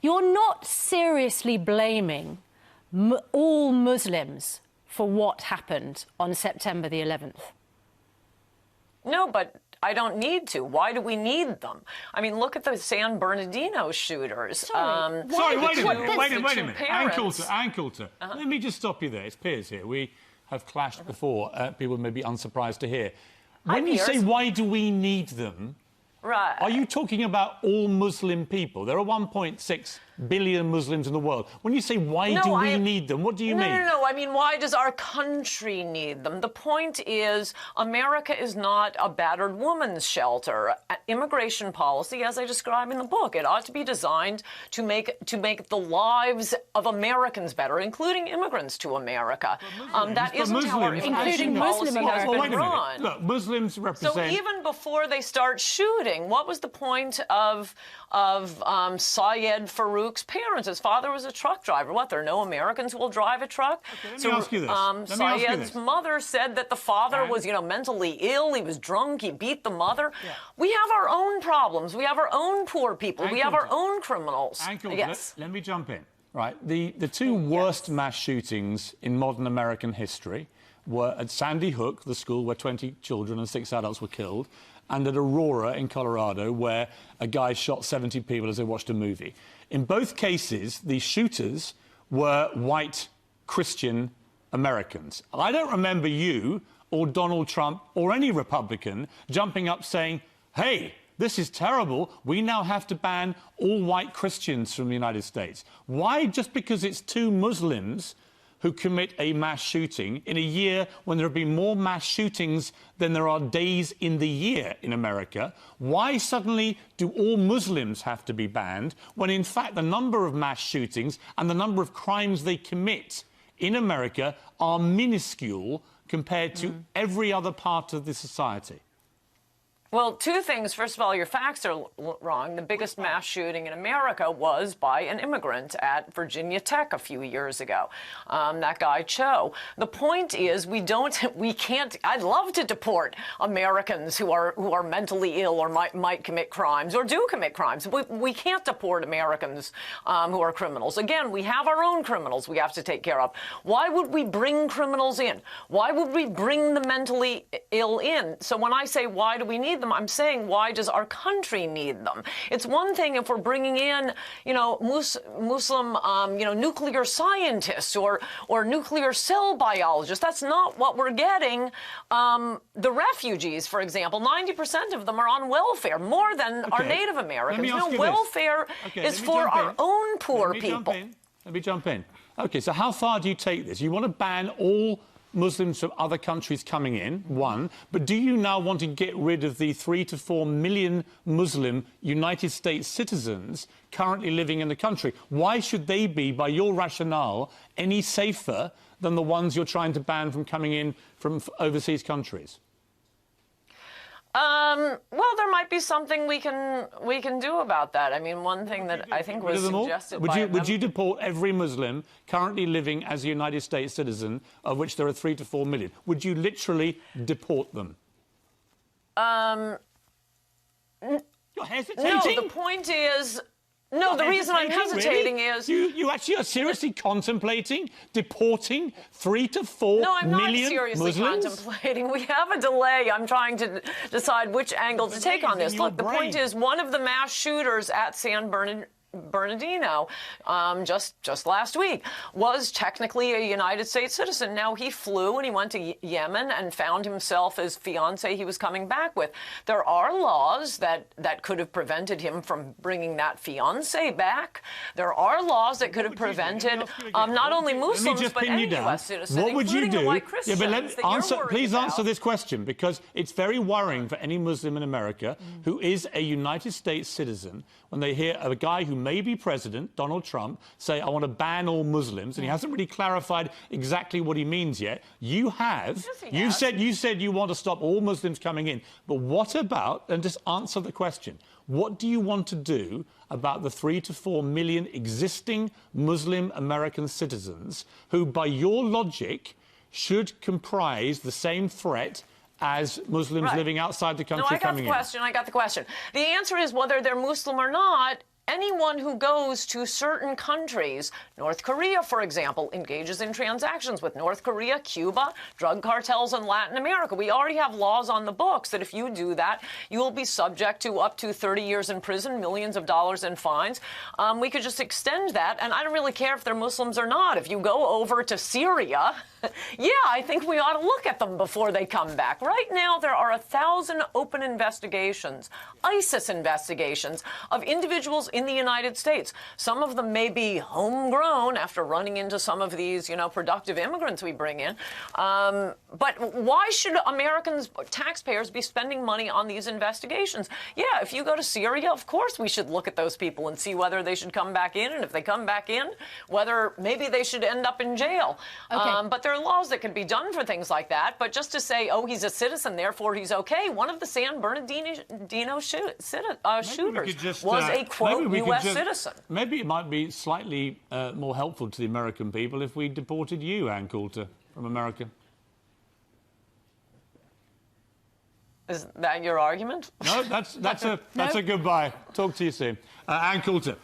You're not seriously blaming all Muslims for what happened on September the 11th. No, but I don't need to. Why do we need them? I mean, look at the San Bernardino shooters. Sorry, wait a minute. Ann Coulter. Let me just stop you there. It's Piers here. We have clashed before. People may be unsurprised to hear. When you say, why do we need them, right, are you talking about all Muslim people? There are 1.6 billion Muslims in the world. When you say, why do we need them, what do you mean? No. I mean, why does our country need them? The point is, America is not a battered woman's shelter. Immigration policy, as I describe in the book, it ought to be designed to make the lives of Americans better, including immigrants to America. That isn't how our immigration policy has been run. Look, Muslims represent... So even before they start shooting, what was the point of Syed Farouk's parents? His father was a truck driver. What, there are no Americans who will drive a truck? Okay, let me ask you this. Syed's mother said that the father was, mentally ill. He was drunk. He beat the mother. Yeah. We have our own problems. We have our own poor people. We have our own criminals. Yes. Let me jump in. Right. The two worst mass shootings in modern American history were at Sandy Hook, the school where 20 children and 6 adults were killed, and at Aurora in Colorado, where a guy shot 70 people as they watched a movie. In both cases, the shooters were white Christian Americans. I don't remember you or Donald Trump or any Republican jumping up saying, hey, this is terrible, we now have to ban all white Christians from the United States. Why, just because it's two Muslims who commit a mass shooting in a year when there have been more mass shootings than there are days in the year in America, why suddenly do all Muslims have to be banned when, in fact, the number of mass shootings and the number of crimes they commit in America are minuscule compared to every other part of the society? Well, two things. First of all, your facts are wrong. The biggest mass shooting in America was by an immigrant at Virginia Tech a few years ago. That guy, Cho. The point is, we can't, I'd love to deport Americans who are mentally ill or might commit crimes or do commit crimes. We can't deport Americans who are criminals. Again, we have our own criminals we have to take care of. Why would we bring criminals in? Why would we bring the mentally ill in? So when I say, why do we need them, I'm saying, why does our country need them? It's one thing if we're bringing in, Muslim, nuclear scientists or nuclear cell biologists. That's not what we're getting. The refugees, for example, 90% of them are on welfare, more than our Native Americans. Welfare is for our own poor people. Let me jump in. Okay, so how far do you take this? You want to ban all Muslims from other countries coming in, one, but do you now want to get rid of the 3 to 4 million Muslim United States citizens currently living in the country? Why should they be, by your rationale, any safer than the ones you're trying to ban from coming in from overseas countries? Well, there might be something we can do about that. I mean, one thing that I think was suggested by... Would you deport every Muslim currently living as a United States citizen, of which there are 3 to 4 million? Would you literally deport them? You're hesitating? No, the point is... No, the reason I'm hesitating is... You actually are seriously contemplating deporting 3 to 4 million Muslims? No, I'm not seriously contemplating. We have a delay. I'm trying to decide which angle to take on this. Look, the point is, one of the mass shooters at San Bernardino just last week was technically a United States citizen. Now, he flew and he went to Yemen and found himself his fiancée he was coming back with. There are laws that could have prevented him from bringing that fiancée back. There are laws that could have prevented not only Muslims but any U.S. citizen, what would you do? White Christians, please answer this question, because it's very worrying for any Muslim in America who is a United States citizen when they hear a guy who may be president, Donald Trump, say, I want to ban all Muslims, and he hasn't really clarified exactly what he means yet. You have. You said you want to stop all Muslims coming in. But what about, and just answer the question, what do you want to do about the 3 to 4 million existing Muslim American citizens who, by your logic, should comprise the same threat as Muslims living outside the country coming in? I got the question. The answer is, whether they're Muslim or not, anyone who goes to certain countries, North Korea, for example, engages in transactions with North Korea, Cuba, drug cartels in Latin America. We already have laws on the books that if you do that, you will be subject to up to 30 years in prison, millions of dollars in fines. We could just extend that, and I don't really care if they're Muslims or not. If you go over to Syria, yeah, I think we ought to look at them before they come back. Right now, there are 1,000 open investigations, ISIS investigations, of individuals in the United States. Some of them may be homegrown after running into some of these, productive immigrants we bring in. But why should Americans, taxpayers, be spending money on these investigations? Yeah, if you go to Syria, of course we should look at those people and see whether they should come back in, and if they come back in, whether maybe they should end up in jail. Okay. But there are laws that can be done for things like that. But just to say, oh, he's a citizen, therefore he's okay. One of the San Bernardino shooters was a, quote, U.S. citizen. Maybe it might be slightly more helpful to the American people if we deported you, Ann Coulter, from America. Is that your argument? No, that's a goodbye. Talk to you soon. Ann Coulter.